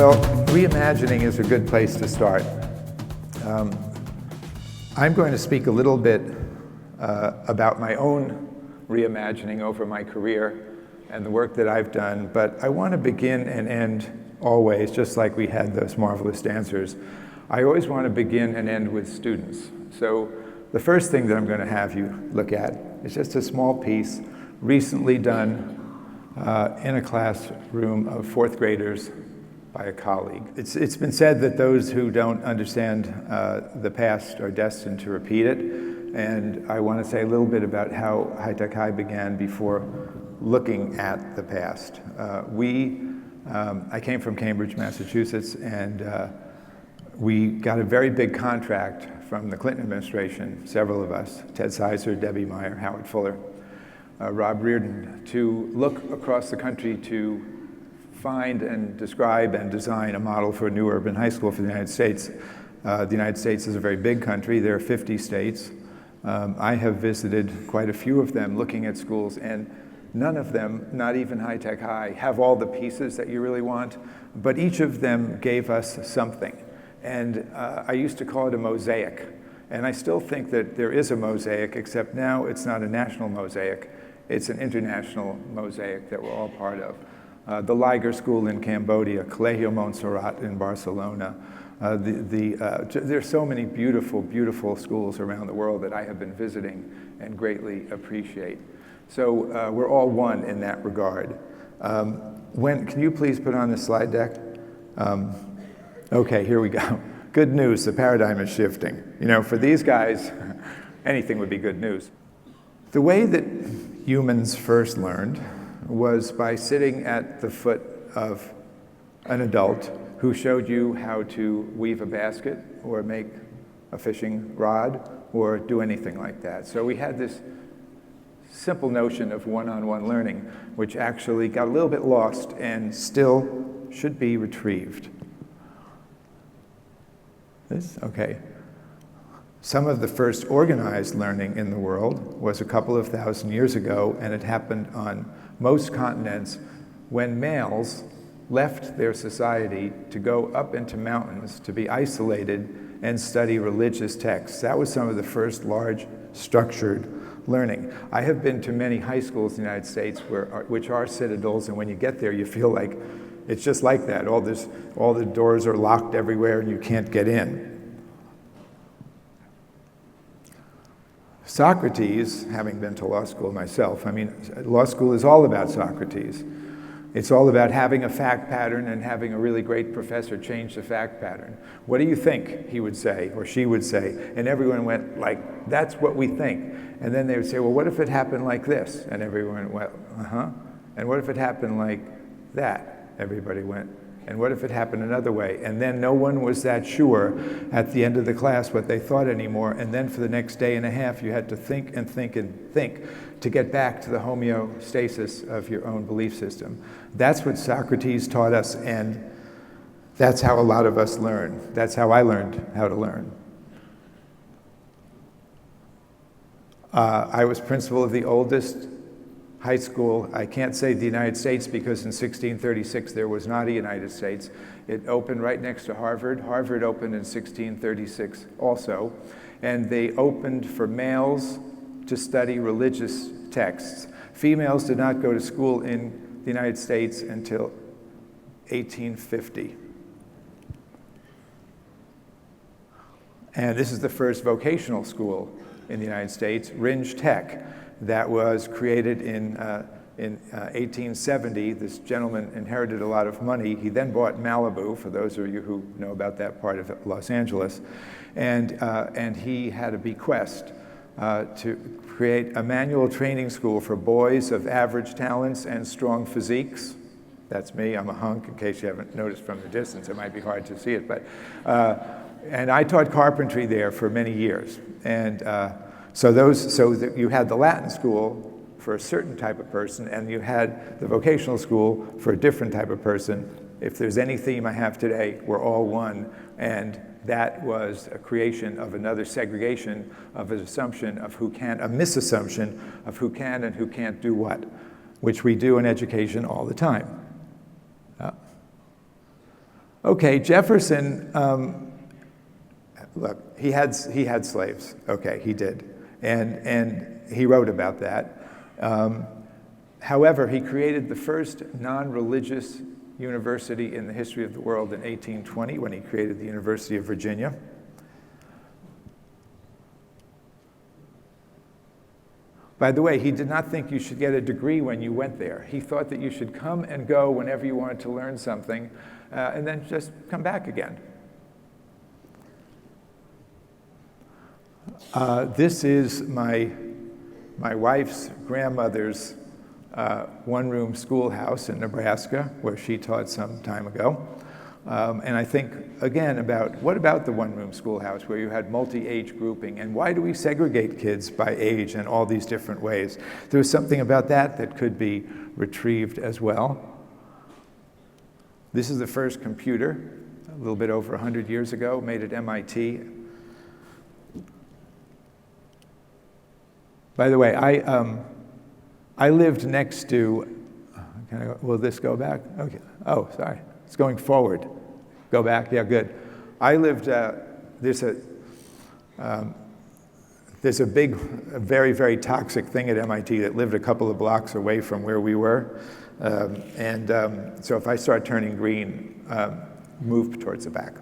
Well, reimagining is a good place to start. I'm going to speak a little bit about my own reimagining over my career and the work that I've done, but I want to begin and end always, just like we had those marvelous dancers. I always want to begin and end with students. So the first thing that I'm going to have you look at is just a small piece recently done in a classroom of fourth graders by a colleague. It's been said that those who don't understand the past are destined to repeat it, and I want to say a little bit about how High-Tech High began before looking at the past. I came from Cambridge, Massachusetts, and we got a very big contract from the Clinton administration, several of us, Ted Sizer, Debbie Meyer, Howard Fuller, Rob Reardon, to look across the country to find and describe and design a model for a new urban high school for the United States. The United States is a very big country. There are 50 states. I have visited quite a few of them looking at schools, and none of them, not even High-Tech High, have all the pieces that you really want, but each of them gave us something. And I used to call it a mosaic. And I still think that there is a mosaic, except now it's not a national mosaic. It's an international mosaic that we're all part of. The Liger School in Cambodia, Colegio Montserrat in Barcelona. There's so many beautiful, beautiful schools around the world that I have been visiting and greatly appreciate. So we're all one in that regard. Can you please put on the slide deck? Okay, here we go. Good news, the paradigm is shifting. You know, for these guys, anything would be good news. The way that humans first learned was by sitting at the foot of an adult who showed you how to weave a basket or make a fishing rod or do anything like that. So we had this simple notion of one-on-one learning, which actually got a little bit lost and still should be retrieved. Okay. Some of the first organized learning in the world was a couple of thousand years ago, and it happened on most continents when males left their society to go up into mountains to be isolated and study religious texts. That was some of the first large structured learning. I have been to many high schools in the United States which are citadels, and when you get there you feel like it's just like that. All the doors are locked everywhere and you can't get in. Socrates, having been to law school myself, law school is all about Socrates. It's all about having a fact pattern and having a really great professor change the fact pattern. What do you think, he would say, or she would say? And everyone went like, that's what we think. And then they would say, well, what if it happened like this? And everyone went, uh-huh. And what if it happened like that? Everybody went, and what if it happened another way? And then no one was that sure at the end of the class what they thought anymore, and then for the next day and a half you had to think and think and think to get back to the homeostasis of your own belief system. That's what Socrates taught us, and that's how a lot of us learn. That's how I learned how to learn. I was principal of the oldest high school. I can't say the United States because in 1636 there was not a United States. It opened right next to Harvard. Harvard opened in 1636 also. And they opened for males to study religious texts. Females did not go to school in the United States until 1850. And this is the first vocational school in the United States, Rindge Tech, that was created in 1870. This gentleman inherited a lot of money. He then bought Malibu, for those of you who know about that part of Los Angeles, and he had a bequest to create a manual training school for boys of average talents and strong physiques. That's me, I'm a hunk, in case you haven't noticed from the distance. It might be hard to see it, but, and I taught carpentry there for many years. And so you had the Latin school for a certain type of person, and you had the vocational school for a different type of person. If there's any theme I have today, we're all one, and that was a creation of another segregation of an assumption of who can, a misassumption of who can and who can't do what, which we do in education all the time. Okay, Jefferson, look, he had slaves. Okay, he did. And he wrote about that. However, he created the first non-religious university in the history of the world in 1820 when he created the University of Virginia. By the way, he did not think you should get a degree when you went there. He thought that you should come and go whenever you wanted to learn something, and then just come back again. This is my wife's grandmother's one-room schoolhouse in Nebraska, where she taught some time ago. And I think, again, what about the one-room schoolhouse where you had multi-age grouping, and why do we segregate kids by age in all these different ways? There was something about that could be retrieved as well. This is the first computer, a little bit over 100 years ago, made at MIT. By the way, I lived next to, will this go back? Okay. Oh, sorry. It's going forward. Go back. Yeah, good. I lived, there's a very, very toxic thing at MIT that lived a couple of blocks away from where we were. So if I start turning green, move towards the back.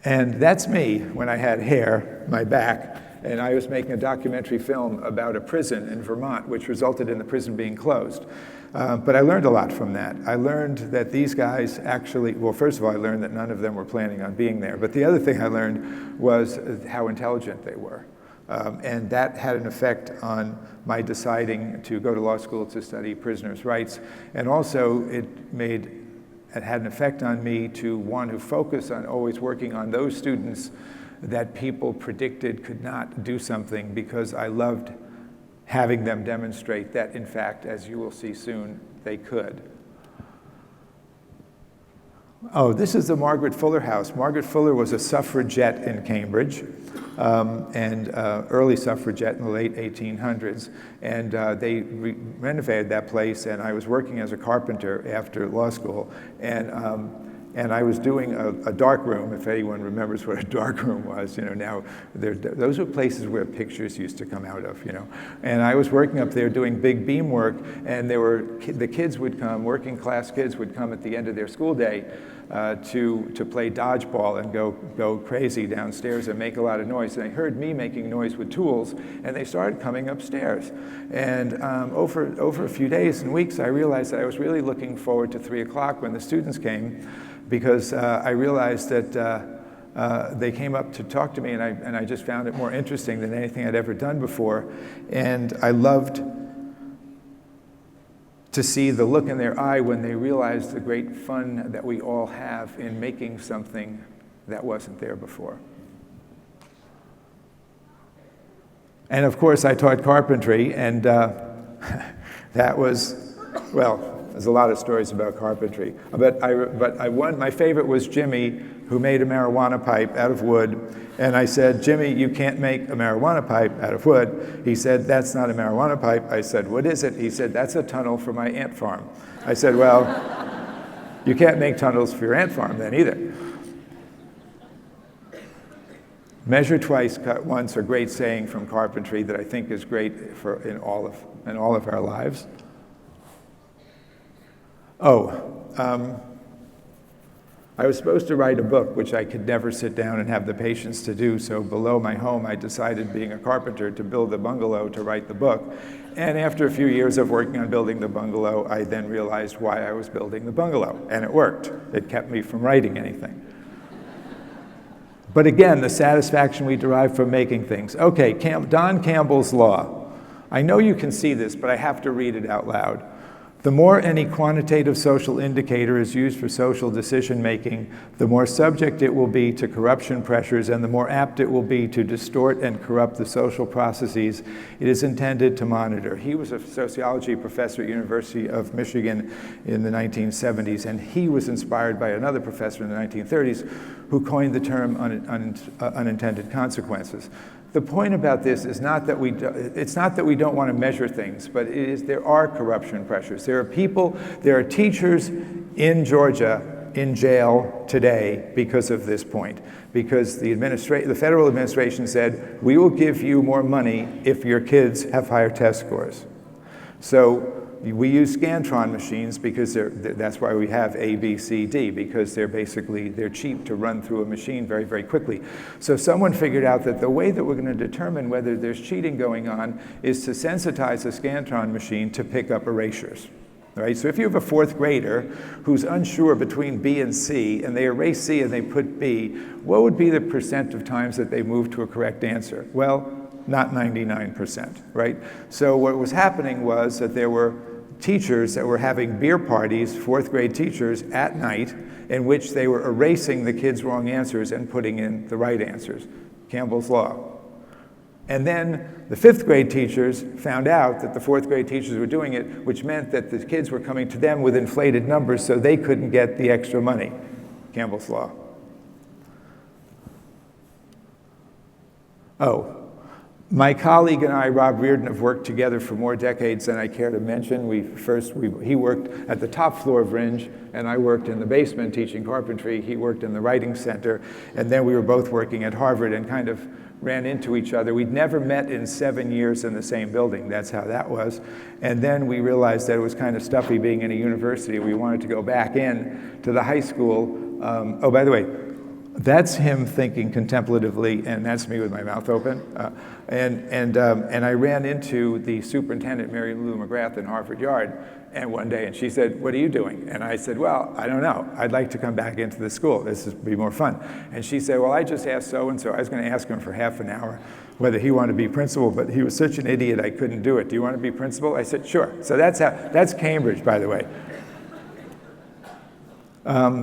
And that's me when I had hair, my back, and I was making a documentary film about a prison in Vermont, which resulted in the prison being closed. But I learned a lot from that. I learned that these guys actually, well, first of all, I learned that none of them were planning on being there. But the other thing I learned was how intelligent they were. And that had an effect on my deciding to go to law school to study prisoners' rights. And also, it had an effect on me to want to focus on always working on those students that people predicted could not do something, because I loved having them demonstrate that, in fact, as you will see soon, they could. Oh, this is the Margaret Fuller house. Margaret Fuller was a suffragette in Cambridge, and early suffragette in the late 1800s. And they renovated that place, and I was working as a carpenter after law school. And I was doing a dark room, if anyone remembers what a dark room was. Now those were places where pictures used to come out of. And I was working up there doing big beam work, and the kids would come, working class kids would come at the end of their school day to play dodgeball and go crazy downstairs and make a lot of noise. And they heard me making noise with tools, and they started coming upstairs. And over a few days and weeks, I realized that I was really looking forward to 3 o'clock when the students came, because I realized that they came up to talk to me, and I just found it more interesting than anything I'd ever done before. And I loved to see the look in their eye when they realized the great fun that we all have in making something that wasn't there before. And of course, I taught carpentry, and that was, well, there's a lot of stories about carpentry. But my favorite was Jimmy, who made a marijuana pipe out of wood. And I said, Jimmy, you can't make a marijuana pipe out of wood. He said, that's not a marijuana pipe. I said, what is it? He said, that's a tunnel for my ant farm. I said, well, you can't make tunnels for your ant farm then either. Measure twice, cut once, a great saying from carpentry that I think is great in all of our lives. I was supposed to write a book, which I could never sit down and have the patience to do, so below my home I decided, being a carpenter, to build a bungalow to write the book. And after a few years of working on building the bungalow, I then realized why I was building the bungalow, and it worked. It kept me from writing anything. But again, the satisfaction we derive from making things. Okay, Don Campbell's Law. I know you can see this, but I have to read it out loud. The more any quantitative social indicator is used for social decision-making, the more subject it will be to corruption pressures, and the more apt it will be to distort and corrupt the social processes it is intended to monitor. He was a sociology professor at University of Michigan in the 1970s, and he was inspired by another professor in the 1930s who coined the term unintended consequences. The point about this is it's not that we don't want to measure things, but there are corruption pressures. There are people, there are teachers in Georgia in jail today because of this point. Because the federal administration said, we will give you more money if your kids have higher test scores. So we use Scantron machines because that's why we have A, B, C, D, because they're cheap to run through a machine very, very quickly. So someone figured out that the way that we're going to determine whether there's cheating going on is to sensitize a Scantron machine to pick up erasures. Right? So if you have a fourth grader who's unsure between B and C, and they erase C and they put B, what would be the percent of times that they move to a correct answer? Well, not 99%, right? So what was happening was that there were teachers that were having beer parties, fourth grade teachers, at night, in which they were erasing the kids' wrong answers and putting in the right answers. Campbell's Law. And then the fifth grade teachers found out that the fourth grade teachers were doing it, which meant that the kids were coming to them with inflated numbers so they couldn't get the extra money. Campbell's Law. Oh, my colleague and I, Rob Reardon, have worked together for more decades than I care to mention. He worked at the top floor of Rindge, and I worked in the basement teaching carpentry. He worked in the writing center, and then we were both working at Harvard and kind of ran into each other. We'd never met in 7 years in the same building. That's how that was. And then we realized that it was kind of stuffy being in a university. We wanted to go back in to the high school. Oh, by the way, that's him thinking contemplatively, and that's me with my mouth open. And I ran into the superintendent, Mary Lou McGrath, in Harvard Yard, and one day, and she said, "What are you doing?" And I said, "Well, I don't know. I'd like to come back into the school. This would be more fun." And she said, "Well, I just asked so-and-so. I was going to ask him for half an hour whether he wanted to be principal, but he was such an idiot I couldn't do it. Do you want to be principal?" I said, "Sure." So that's Cambridge, by the way.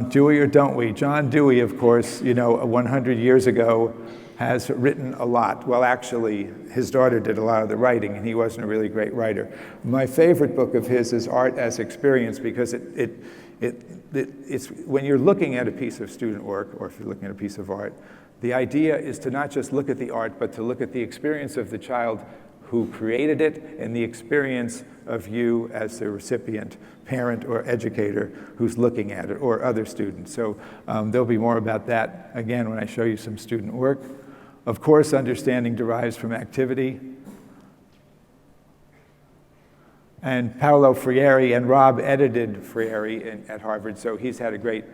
Do we or don't we? John Dewey, of course, 100 years ago, has written a lot. Well, actually, his daughter did a lot of the writing, and he wasn't a really great writer. My favorite book of his is Art as Experience, because it's when you're looking at a piece of student work, or if you're looking at a piece of art, the idea is to not just look at the art, but to look at the experience of the child who created it and the experience of you as the recipient, parent or educator who's looking at it, or other students. So there'll be more about that, again, when I show you some student work. Of course, understanding derives from activity. And Paulo Freire, and Rob edited Freire at Harvard, so he's had a great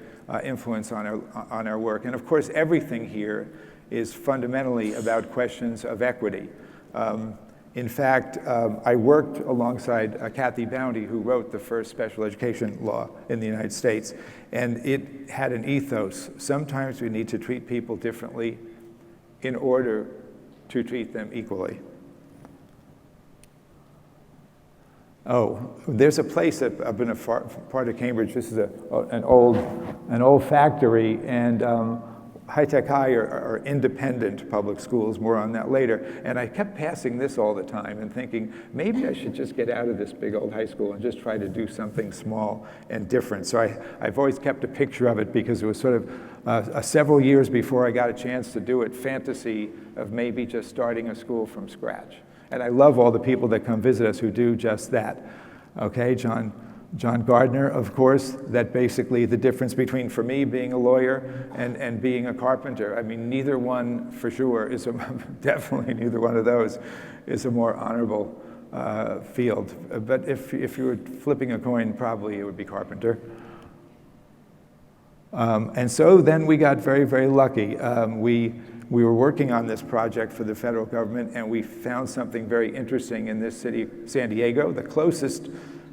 influence on our work. And of course, everything here is fundamentally about questions of equity. In fact, I worked alongside Kathy Bounty, who wrote the first special education law in the United States, and it had an ethos. Sometimes we need to treat people differently in order to treat them equally. Oh, there's a place up in a part of Cambridge. This is an old factory, and high-tech high are independent public schools, more on that later. And I kept passing this all the time and thinking, maybe I should just get out of this big old high school and just try to do something small and different. So I've always kept a picture of it, because it was sort of several years before I got a chance to do it, fantasy of maybe just starting a school from scratch. And I love all the people that come visit us who do just that. Okay, John Gardner, of course, that basically the difference between, for me, being a lawyer and being a carpenter. I mean, neither one, for sure, definitely neither one of those is a more honorable field. But if you were flipping a coin, probably it would be carpenter. And so then we got very, very lucky. We were working on this project for the federal government, and we found something very interesting in this city, San Diego, the closest.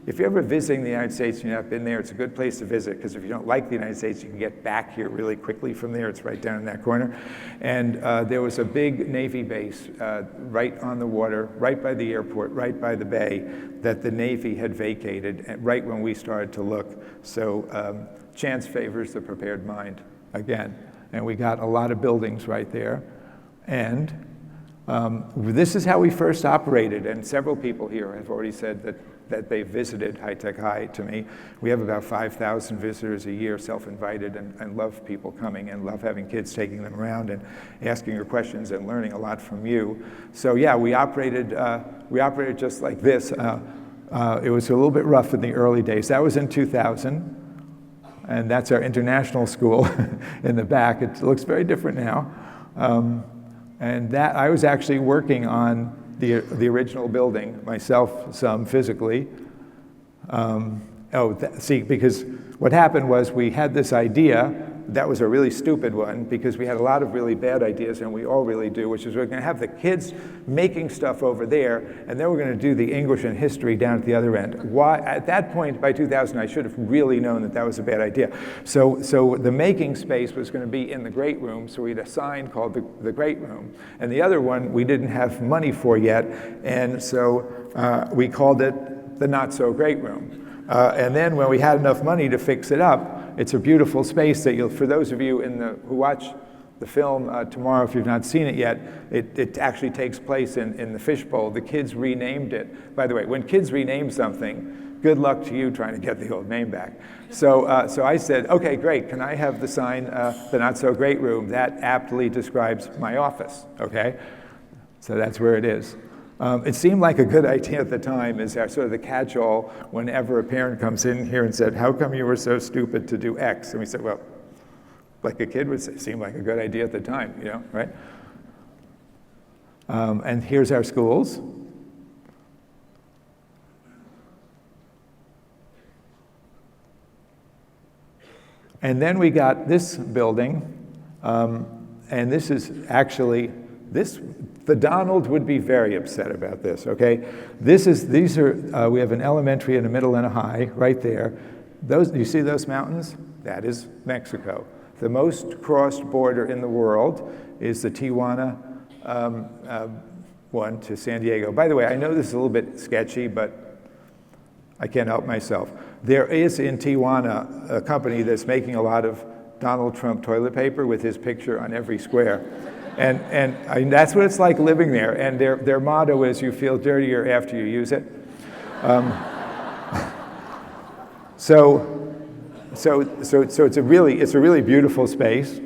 If you're ever visiting the United States and you've not been there, it's a good place to visit, because if you don't like the United States, you can get back here really quickly from there. It's right down in that corner. And there was a big Navy base right on the water, right by the airport, right by the bay, that the Navy had vacated right when we started to look. So chance favors the prepared mind, again. And we got a lot of buildings right there. And this is how we first operated, and several people here have already said that they visited High-Tech High to me. We have about 5,000 visitors a year, self-invited, and love people coming, and love having kids, taking them around and asking your questions and learning a lot from you. So yeah, we operated just like this. It was a little bit rough in the early days. That was in 2000. And that's our international school in the back. It looks very different now. And that I was actually working on the original building myself, some physically. See, because what happened was we had this idea that was a really stupid one, because we had a lot of really bad ideas, and we all really do, which is we're going to have the kids making stuff over there, and then we're going to do the English and history down at the other end. Why? At that point, by 2000, I should have really known that that was a bad idea. So the making space was going to be in the great room, so we had a sign called the great room. And the other one we didn't have money for yet, and so we called it the not so great room. And then when we had enough money to fix it up, it's a beautiful space that for those of you who watch the film tomorrow, if you've not seen it yet, it actually takes place in the fishbowl. The kids renamed it. By the way, when kids rename something, good luck to you trying to get the old name back. So I said, okay, great, can I have the sign, the not so great room? That aptly describes my office, okay? So that's where it is. It seemed like a good idea at the time, is sort of the catch-all whenever a parent comes in here and said, how come you were so stupid to do X? And we said, well, like a kid would say, it seemed like a good idea at the time, you know, right? And here's our schools. And then we got this building, and this is actually, the Donald would be very upset about this, okay? We have an elementary and a middle and a high right there. You see those mountains? That is Mexico. The most crossed border in the world is the Tijuana one to San Diego. By the way, I know this is a little bit sketchy, but I can't help myself. There is in Tijuana a company that's making a lot of Donald Trump toilet paper with his picture on every square. And that's what it's like living there. And their motto is, you feel dirtier after you use it. So it's a really beautiful space.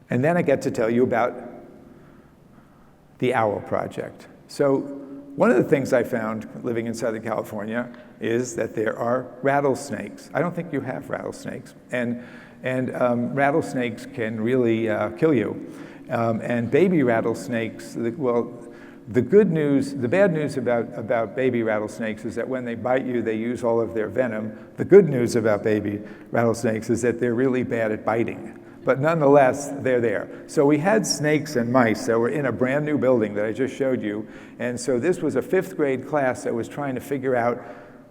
And then I get to tell you about the Owl Project. So one of the things I found living in Southern California is that there are rattlesnakes. I don't think you have rattlesnakes. And rattlesnakes can really kill you. And baby rattlesnakes, the bad news about baby rattlesnakes is that when they bite you, they use all of their venom. The good news about baby rattlesnakes is that they're really bad at biting. But nonetheless, they're there. So we had snakes and mice that were in a brand new building that I just showed you. And so this was a 5th grade class that was trying to figure out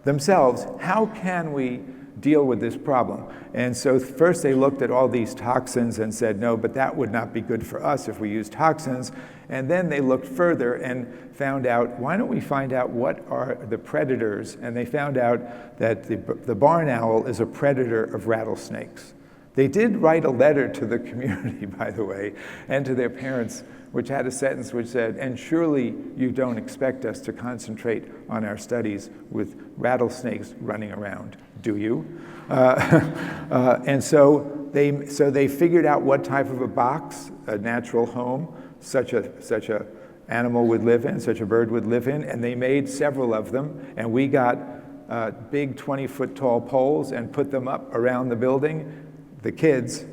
themselves, how can we deal with this problem? And so first they looked at all these toxins and said, no, but that would not be good for us if we use toxins. And then they looked further and found out, why don't we find out what are the predators? And they found out that the barn owl is a predator of rattlesnakes. They did write a letter to the community, by the way, and to their parents, which had a sentence which said, and surely you don't expect us to concentrate on our studies with rattlesnakes running around, do you? And so they figured out what type of a box, a natural home, such a animal would live in, such a bird would live in, and they made several of them, and we got big 20-foot tall poles and put them up around the building. The kids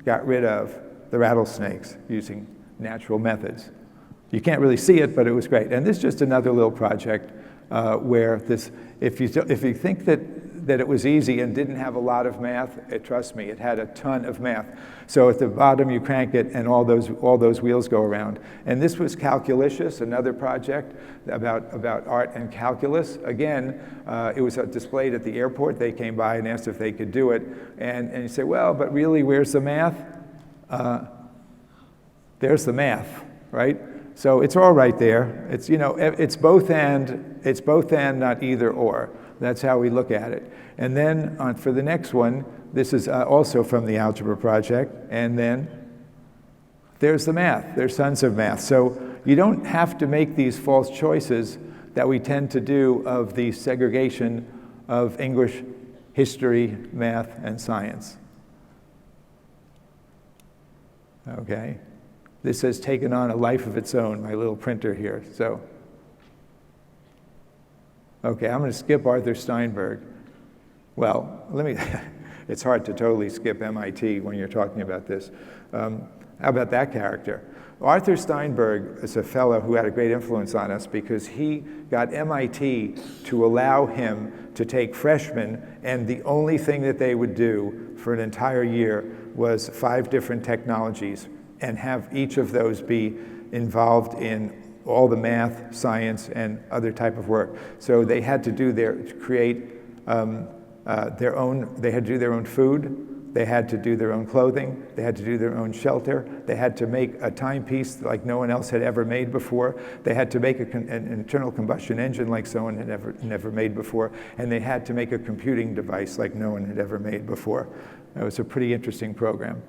got rid of the rattlesnakes using natural methods. You can't really see it, but it was great. And this is just another little project where if you think that it was easy and didn't have a lot of math, trust me, it had a ton of math. So at the bottom you crank it and all those wheels go around. And this was Calculicious, another project about art and calculus. Again, it was displayed at the airport. They came by and asked if they could do it. And you say, well, but really, where's the math? There's the math, right? So it's all right there. It's, you know, it's both and, not either or. That's how we look at it. And then for the next one, this is also from the Algebra Project, and then there's the math. There's tons of math. So you don't have to make these false choices that we tend to do of the segregation of English, history, math, and science. Okay? This has taken on a life of its own, my little printer here. So Okay, I'm going to skip Arthur Steinberg. Well, it's hard to totally skip MIT when you're talking about this. How about that character? Arthur Steinberg is a fellow who had a great influence on us because he got MIT to allow him to take freshmen, and the only thing that they would do for an entire year was 5 different technologies and have each of those be involved in all the math, science, and other type of work. So they had to do their own, they had to do their own food, they had to do their own clothing, they had to do their own shelter, they had to make a timepiece like no one else had ever made before, they had to make an internal combustion engine like someone had never made before, and they had to make a computing device like no one had ever made before. It was a pretty interesting program.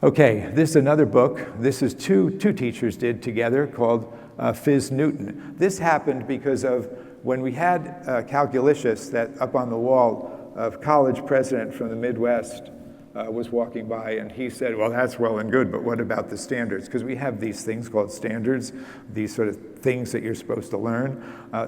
Okay, this is another book. This is two teachers did together called Phys Newton. This happened because of when we had Calculicious that up on the wall, a college president from the Midwest was walking by, and he said, well, that's well and good, but what about the standards? Because we have these things called standards, these sort of things that you're supposed to learn.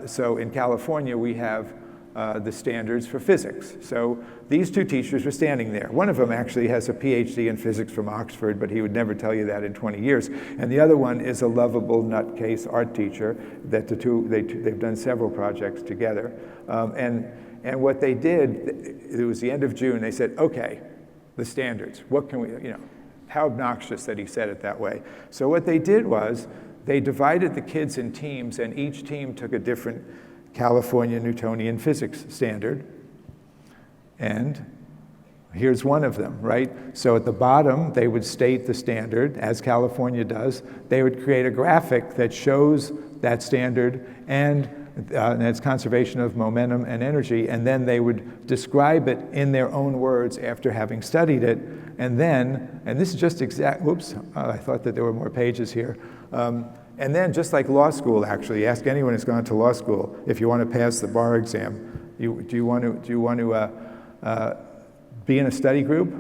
So in California, we have the standards for physics. So these 2 teachers were standing there. One of them actually has a PhD in physics from Oxford, but he would never tell you that in 20 years. And the other one is a lovable nutcase art teacher that they've done several projects together. And what they did, it was the end of June, they said, okay, the standards, what can we, how obnoxious that he said it that way. So what they did was they divided the kids in teams, and each team took a different California Newtonian physics standard. And here's one of them, right? So at the bottom, they would state the standard, as California does. They would create a graphic that shows that standard and its conservation of momentum and energy, and then they would describe it in their own words after having studied it. And then, and this is just I thought that there were more pages here. And then, just like law school, actually, ask anyone who's gone to law school if you want to pass the bar exam. Do you want to be in a study group,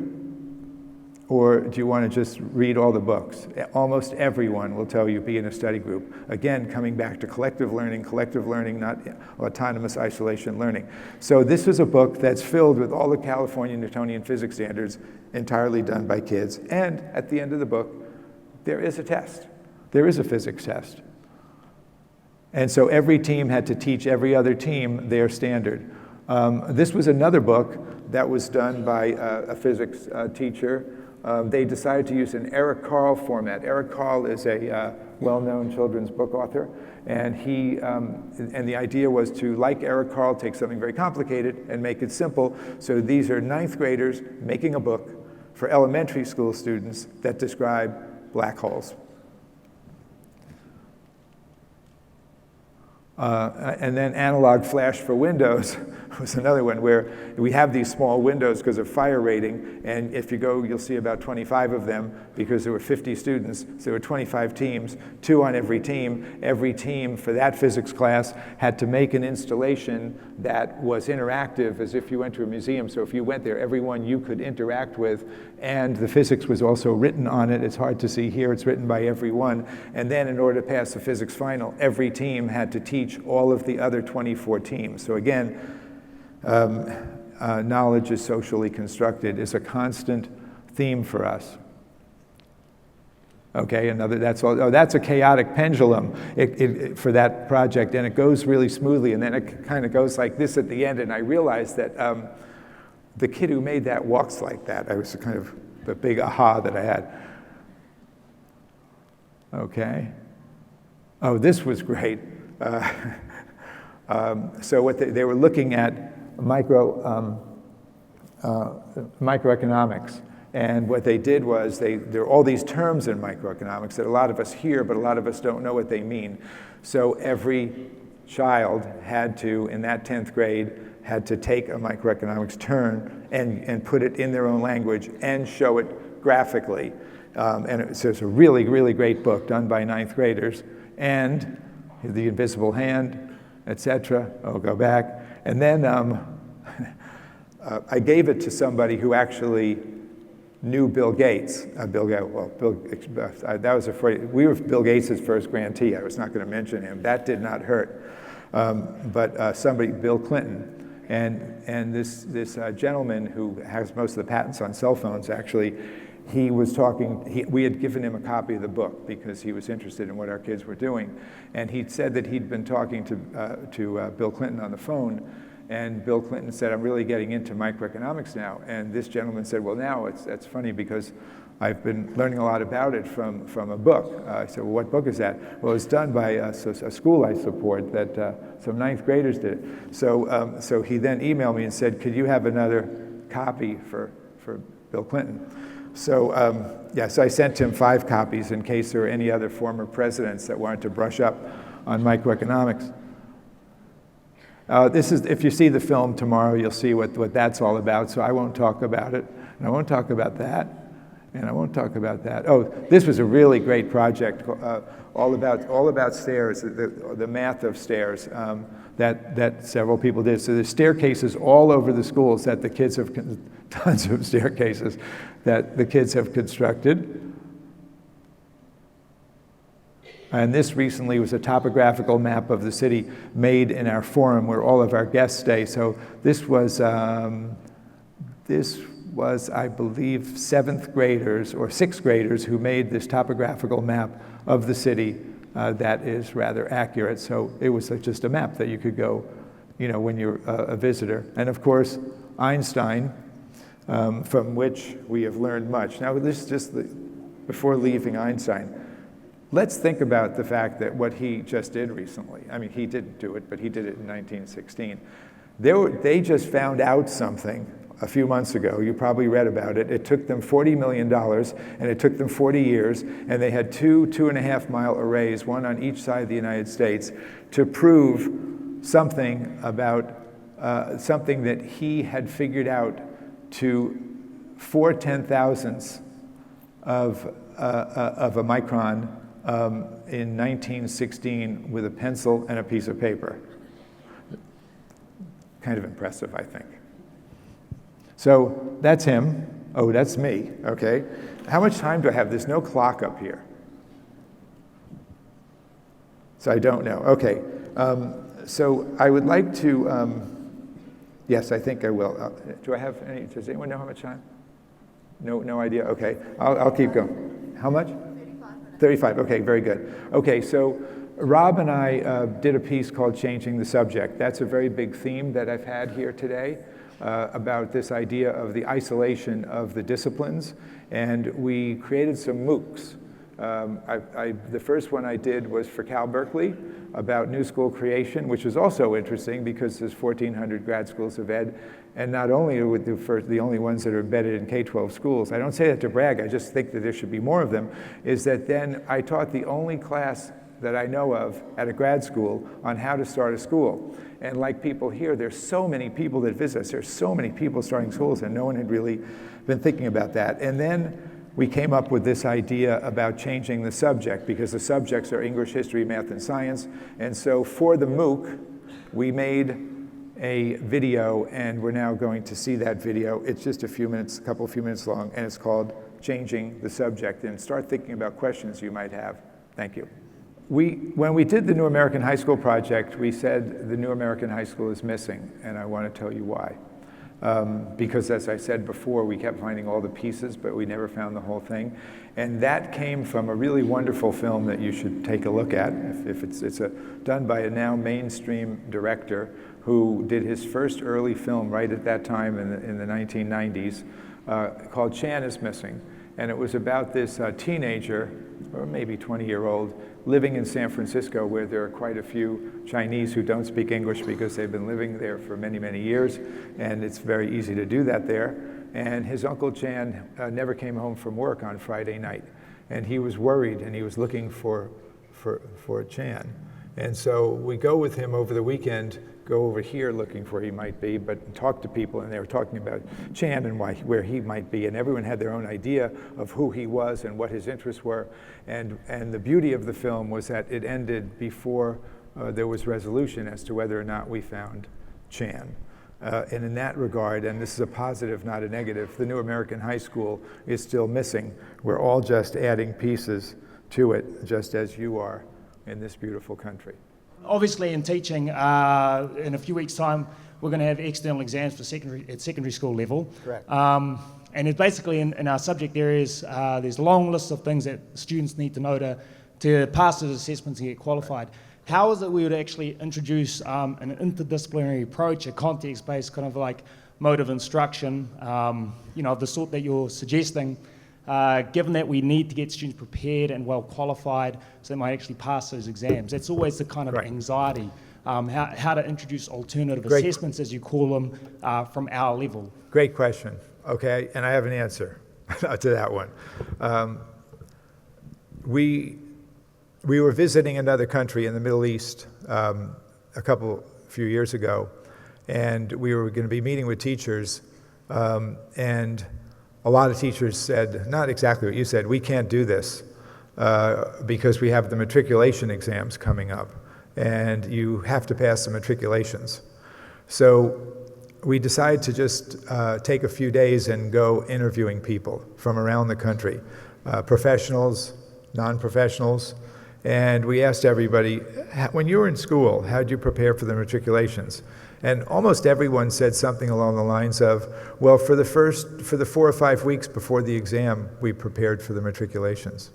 or do you want to just read all the books? Almost everyone will tell you be in a study group. Again, coming back to collective learning, not autonomous isolation learning. So this is a book that's filled with all the California Newtonian physics standards, entirely done by kids. And at the end of the book, there is a test. There is a physics test. And so every team had to teach every other team their standard. This was another book that was done by a physics teacher. They decided to use an Eric Carle format. Eric Carle is a well-known children's book author, and the idea was to, like Eric Carle, take something very complicated and make it simple. So these are 9th graders making a book for elementary school students that describe black holes. And then analog flash for Windows was another one where we have these small windows because of fire rating, and if you go, you'll see about 25 of them because there were 50 students, so there were 25 teams, 2 on every team. Every team for that physics class had to make an installation that was interactive as if you went to a museum. So if you went there, everyone you could interact with, and the physics was also written on it. It's hard to see here, it's written by everyone. And then in order to pass the physics final, every team had to teach all of the other 24 teams. So again, knowledge is socially constructed is a constant theme for us. Okay, that's all. Oh, that's a chaotic pendulum for that project, and it goes really smoothly, and then it kind of goes like this at the end, and I realized that the kid who made that walks like that. I was kind of the big aha that I had. Okay. Oh, this was great. So what they were looking at microeconomics, and what they did was there are all these terms in microeconomics that a lot of us hear, but a lot of us don't know what they mean. So every child had to, in that 10th grade, had to take a microeconomics term and put it in their own language and show it graphically. And so it's a really, really great book done by 9th graders. And The Invisible Hand, etc. I'll go back. And then I gave it to somebody who actually knew Bill Gates. That was we were Bill Gates' first grantee. I was not going to mention him. That did not hurt. but somebody, Bill Clinton, and this gentleman who has most of the patents on cell phones, actually, he was talking, we had given him a copy of the book because he was interested in what our kids were doing. And he'd said that he'd been talking to Bill Clinton on the phone, and Bill Clinton said, I'm really getting into microeconomics now. And this gentleman said, well, now that's funny because I've been learning a lot about it from a book. I said, well, what book is that? Well, it's done by a school I support that some ninth graders did it. So he then emailed me and said, could you have another copy for Bill Clinton? So so I sent him 5 copies in case there were any other former presidents that wanted to brush up on microeconomics. This is, if you see the film tomorrow, you'll see what that's all about, so I won't talk about it, and I won't talk about that, and I won't talk about that. Oh, this was a really great project, all about stairs, the math of stairs that several people did. So there's staircases all over the schools that the kids have, tons of staircases that the kids have constructed. And this recently was a topographical map of the city made in our forum where all of our guests stay. So this was, I believe, 7th graders or 6th graders who made this topographical map of the city that is rather accurate. So it was just a map that you could go, when you're a visitor. And of course, Einstein, from which we have learned much. Now, this is just before leaving Einstein. Let's think about the fact that what he just did recently, I mean, he didn't do it, but he did it in 1916. They just found out something a few months ago. You probably read about it. It took them $40 million, and it took them 40 years, and they had 2.5-mile arrays, one on each side of the United States, to prove something about something that he had figured out to 4/10,000ths of a micron in 1916 with a pencil and a piece of paper. Kind of impressive, I think. So that's him. Oh, that's me, okay. How much time do I have? There's no clock up here. So I don't know. Okay, so I would like to, yes, I think I will. Do I have any, does anyone know how much time? No idea, okay. I'll keep going. How much? 35, okay, very good. Okay, so Rob and I did a piece called Changing the Subject. That's a very big theme that I've had here today about this idea of the isolation of the disciplines. And we created some MOOCs. The first one I did was for Cal Berkeley about new school creation, which was also interesting because there's 1,400 grad schools of ed, and not only are we the only ones that are embedded in K-12 schools, I don't say that to brag, I just think that there should be more of them, is that then I taught the only class that I know of at a grad school on how to start a school. And like people here, there's so many people that visit us, there's so many people starting schools, and no one had really been thinking about that. And then we came up with this idea about changing the subject because the subjects are English, history, math, and science. And so for the MOOC, we made a video, and we're now going to see that video. It's just a few minutes long, and it's called Changing the Subject. And start thinking about questions you might have. Thank you. When we did the New American High School project, we said the New American High School is missing, and I want to tell you why. Because as I said before, we kept finding all the pieces, but we never found the whole thing. And that came from a really wonderful film that you should take a look at. It's done by a now mainstream director who did his first early film right at that time in the 1990s called Chan is Missing. And it was about this teenager, or maybe 20-year-old, living in San Francisco where there are quite a few Chinese who don't speak English because they've been living there for many, many years, and it's very easy to do that there. And his Uncle Chan never came home from work on Friday night, and he was worried, and he was looking for Chan. And so we go with him over the weekend, go over here looking for where he might be, but talk to people, and they were talking about Chan and where he might be, and everyone had their own idea of who he was and what his interests were. And the beauty of the film was that it ended before there was resolution as to whether or not we found Chan. And in that regard, and this is a positive, not a negative, the New American High School is still missing. We're all just adding pieces to it, just as you are in this beautiful country. Obviously, in teaching, in a few weeks' time, we're going to have external exams for secondary school level. Correct. And it's basically in our subject areas, there's long lists of things that students need to know to pass those assessments and get qualified. How is it we would actually introduce an interdisciplinary approach, a context-based kind of like mode of instruction, of the sort that you're suggesting, given that we need to get students prepared and well qualified so they might actually pass those exams? That's always the kind of anxiety, how to introduce alternative assessments, as you call them, from our level. Great question. Okay, and I have an answer to that one. We were visiting another country in the Middle East a few years ago, and we were going to be meeting with teachers, and a lot of teachers said, not exactly what you said, we can't do this because we have the matriculation exams coming up, and you have to pass the matriculations. So we decided to just take a few days and go interviewing people from around the country, professionals, non-professionals, and we asked everybody, when you were in school, how did you prepare for the matriculations? And almost everyone said something along the lines of, well, for the 4 or 5 weeks before the exam, we prepared for the matriculations.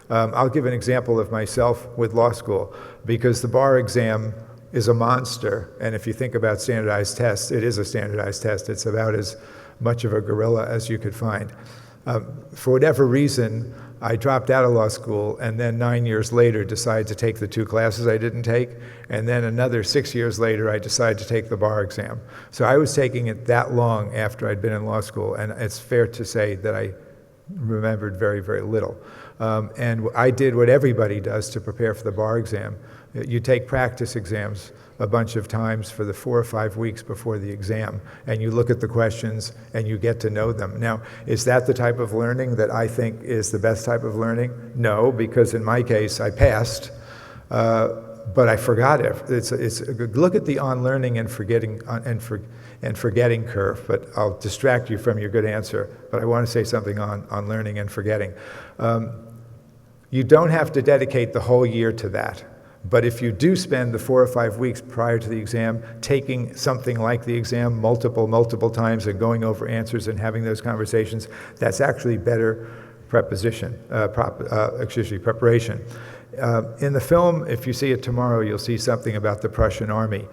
I'll give an example of myself with law school, because the bar exam is a monster, and if you think about standardized tests, it is a standardized test. It's about as much of a gorilla as you could find. For whatever reason, I dropped out of law school, and then 9 years later decided to take the 2 classes I didn't take, and then another 6 years later I decided to take the bar exam. So I was taking it that long after I'd been in law school, and it's fair to say that I remembered very, very little. And I did what everybody does to prepare for the bar exam. You take practice exams a bunch of times for the 4 or 5 weeks before the exam, and you look at the questions and you get to know them. Now, is that the type of learning that I think is the best type of learning? No, because in my case, I passed, but I forgot it. Look at the on-learning and forgetting curve, but I'll distract you from your good answer, but I want to say something on learning and forgetting. You don't have to dedicate the whole year to that. But if you do spend the 4 or 5 weeks prior to the exam taking something like the exam multiple times and going over answers and having those conversations, that's actually better preparation. In the film, if you see it tomorrow, you'll see something about the Prussian army,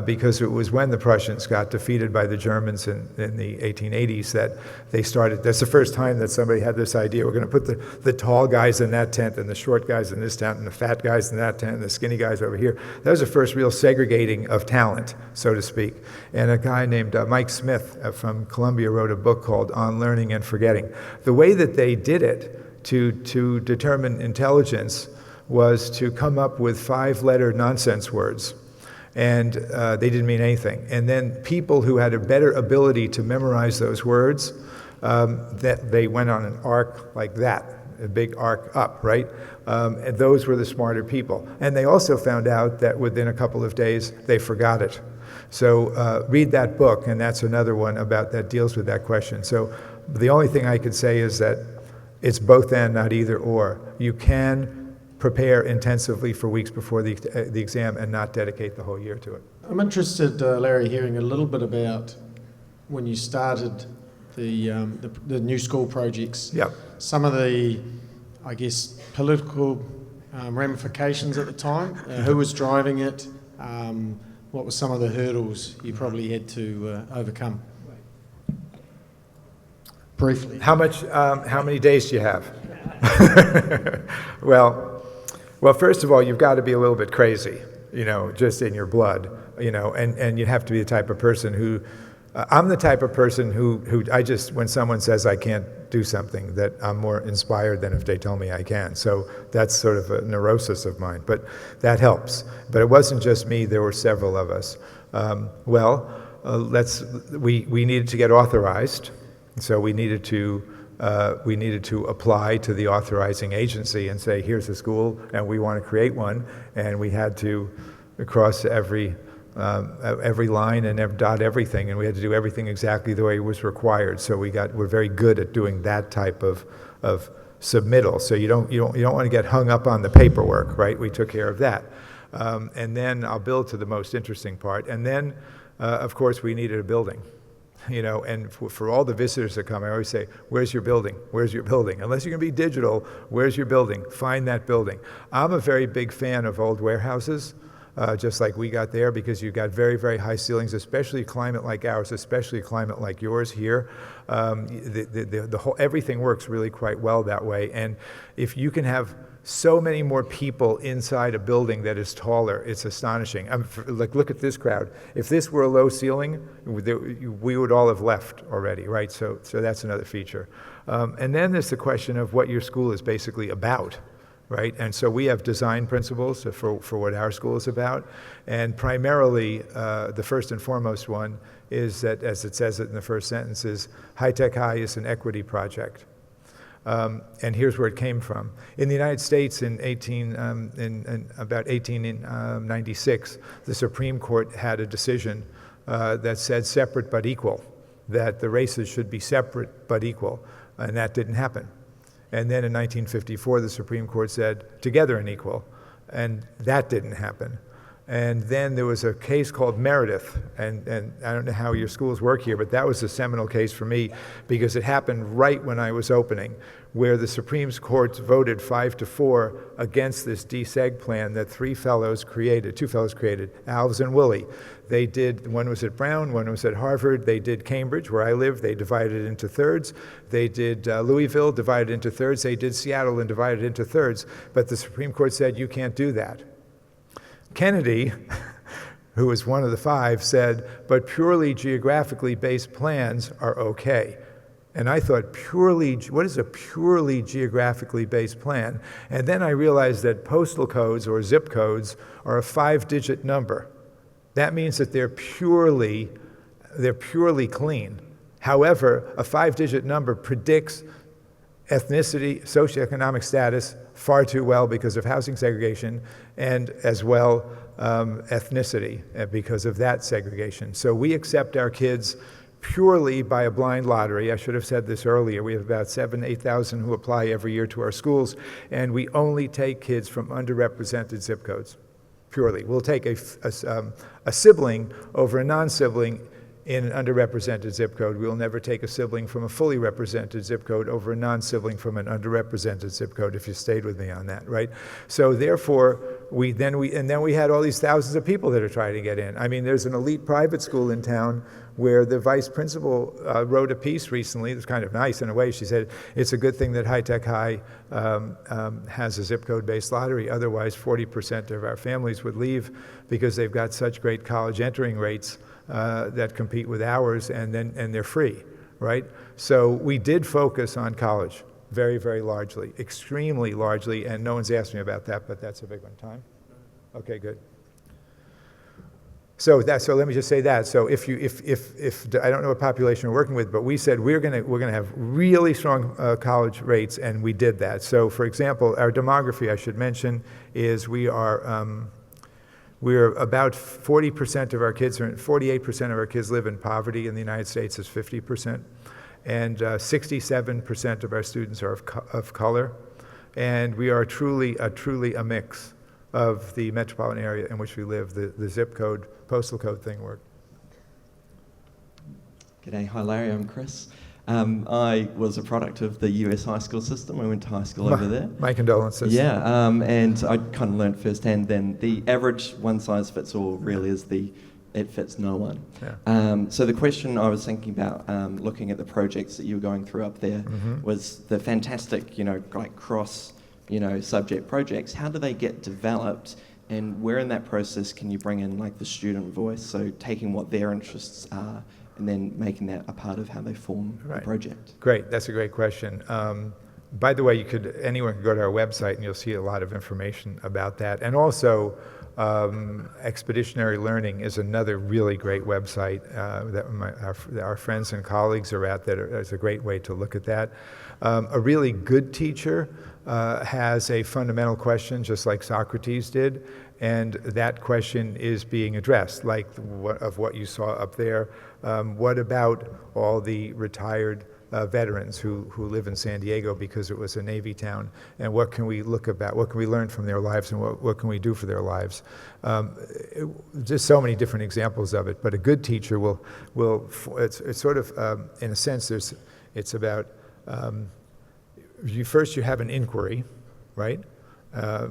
because it was when the Prussians got defeated by the Germans in the 1880s that they started. That's the first time that somebody had this idea. We're going to put the tall guys in that tent and the short guys in this tent and the fat guys in that tent and the skinny guys over here. That was the first real segregating of talent, so to speak. And a guy named Mike Smith from Columbia wrote a book called On Learning and Forgetting. The way that they did it to determine intelligence was to come up with 5-letter nonsense words, and they didn't mean anything. And then people who had a better ability to memorize those words, that they went on an arc like that, a big arc up, right? And those were the smarter people. And they also found out that within a couple of days, they forgot it. So read that book, and that's another one that deals with that question. So the only thing I could say is that it's both and, not either or. You can prepare intensively for weeks before the exam and not dedicate the whole year to it. I'm interested, Larry, hearing a little bit about when you started the new school projects. Yep. Some of the, I guess, political ramifications at the time. Who was driving it? What were some of the hurdles you probably had to overcome? Briefly. How many days do you have? Well, first of all, you've got to be a little bit crazy, just in your blood, and you have to be the type of person who, I'm the type of person who when someone says I can't do something, that I'm more inspired than if they tell me I can. So that's sort of a neurosis of mine, but that helps. But it wasn't just me, there were several of us. We needed to get authorized, so we needed to apply to the authorizing agency and say, here's the school, and we want to create one. And we had to cross every line and dot everything, and we had to do everything exactly the way it was required. So we're very good at doing that type of submittal. So you don't want to get hung up on the paperwork, right? We took care of that. And then I'll build to the most interesting part. And then, of course, we needed a building. And for all the visitors that come, I always say, where's your building? Where's your building? Unless you're going to be digital, where's your building? Find that building. I'm a very big fan of old warehouses, just like we got there, because you've got very, very high ceilings, especially a climate like ours, especially a climate like yours here. Everything works really quite well that way. And if you can have so many more people inside a building that is taller, it's astonishing. Look at this crowd. If this were a low ceiling, we would all have left already, right? So that's another feature. And then there's the question of what your school is basically about, right? And so we have design principles for what our school is about. And primarily, the first and foremost one is that, as it says it in the first sentence, is High-Tech High is an equity project. And here's where it came from. In the United States in about 1896, the Supreme Court had a decision that said separate but equal, that the races should be separate but equal, and that didn't happen. And then in 1954, the Supreme Court said together and equal, and that didn't happen. And then there was a case called Meredith, and I don't know how your schools work here, but that was a seminal case for me because it happened right when I was opening, where the Supreme Court voted 5-4 against this deseg plan that two fellows created, Alves and Willie. They did, one was at Brown, one was at Harvard. They did Cambridge, where I live. They divided it into thirds. They did Louisville, divided into thirds. They did Seattle and divided into thirds. But the Supreme Court said, you can't do that. Kennedy, who was one of the five, said, but purely geographically based plans are okay. And I thought, what is a purely geographically based plan? And then I realized that postal codes or zip codes are a 5-digit number. That means that they're purely clean. However, a 5-digit number predicts ethnicity, socioeconomic status far too well because of housing segregation, and as well ethnicity because of that segregation. So we accept our kids purely by a blind lottery. I should have said this earlier. We have about 7,000 to 8,000 who apply every year to our schools, and we only take kids from underrepresented zip codes, purely. We'll take a sibling over a non-sibling in an underrepresented zip code. We will never take a sibling from a fully represented zip code over a non-sibling from an underrepresented zip code, if you stayed with me on that, right? So therefore, we had all these thousands of people that are trying to get in. I mean, there's an elite private school in town where the vice principal wrote a piece recently. It was kind of nice in a way. She said, it's a good thing that High-Tech High has a zip code-based lottery. Otherwise, 40% of our families would leave because they've got such great college entering rates that compete with ours, and they're free, right? So we did focus on college very, very largely, extremely largely, and no one's asked me about that, but that's a big one. Time? Okay, good. So let me just say that. So if I don't know what population we're working with, but we said we're gonna have really strong college rates, and we did that. So for example, our demography, I should mention, is we're about 40% of our kids, 48% of our kids live in poverty. In the United States, it's 50%. And 67% of our students are of color. And we are truly a mix of the metropolitan area in which we live. The zip code, postal code thing worked. G'day, hi Larry, I'm Chris. I was a product of the US high school system. I went to high school over there. My condolences. Yeah, and I kind of learned firsthand then the average one-size-fits-all really is it fits no one. Yeah. So the question I was thinking about, looking at the projects that you were going through up there, was the fantastic, like cross, subject projects. How do they get developed, and where in that process can you bring in like the student voice? So taking what their interests are and then making that a part of how they form the project. Great, that's a great question. By the way, anyone can go to our website and you'll see a lot of information about that. And also, Expeditionary Learning is another really great website that our friends and colleagues are at. That's a great way to look at that. A really good teacher has a fundamental question, just like Socrates did, and that question is being addressed, like what you saw up there. What about all the retired veterans who live in San Diego because it was a Navy town, and what can we learn from their lives, and what can we do for their lives. Just so many different examples of it, but a good teacher it's sort of, in a sense, it's about, first you have an inquiry, right?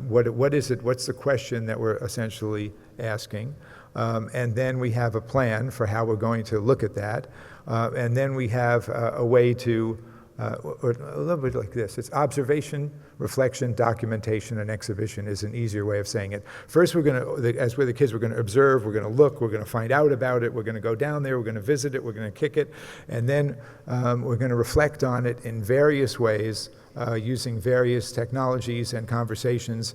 What is it, what's the question that we're essentially asking? And then we have a plan for how we're going to look at that. And then we have a way to, or a little bit like this. It's observation, reflection, documentation, and exhibition is an easier way of saying it. First, as we're the kids, we're going to observe, we're going to look, we're going to find out about it, we're going to go down there, we're going to visit it, we're going to kick it, and then we're going to reflect on it in various ways, using various technologies and conversations.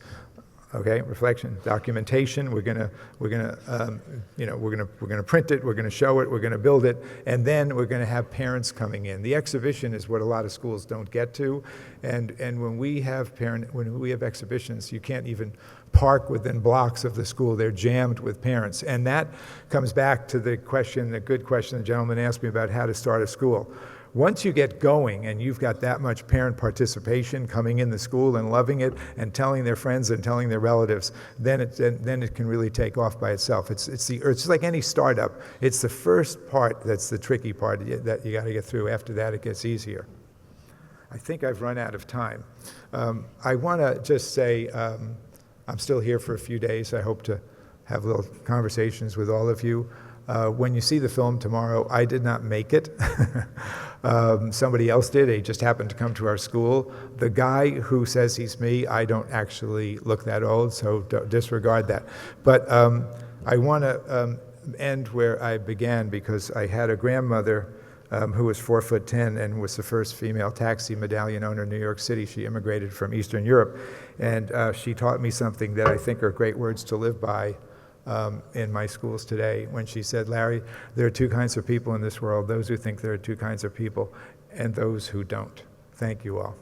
Okay, reflection, documentation. We're gonna print it. We're gonna show it. We're gonna build it, and then we're gonna have parents coming in. The exhibition is what a lot of schools don't get to, and when we have exhibitions, you can't even park within blocks of the school. They're jammed with parents, and that comes back to the good question the gentleman asked me about how to start a school. Once you get going and you've got that much parent participation coming in the school and loving it and telling their friends and telling their relatives, then it can really take off by itself. It's like any startup. It's the first part that's the tricky part that you got to get through. After that, it gets easier. I think I've run out of time. I want to just say I'm still here for a few days. I hope to have little conversations with all of you. When you see the film tomorrow, I did not make it. Somebody else did. He just happened to come to our school. The guy who says he's me, I don't actually look that old, so disregard that. But I want to end where I began, because I had a grandmother who was 4'10" and was the first female taxi medallion owner in New York City. She immigrated from Eastern Europe, and she taught me something that I think are great words to live by in my schools today, when she said, "Larry, there are two kinds of people in this world, those who think there are two kinds of people and those who don't." Thank you all.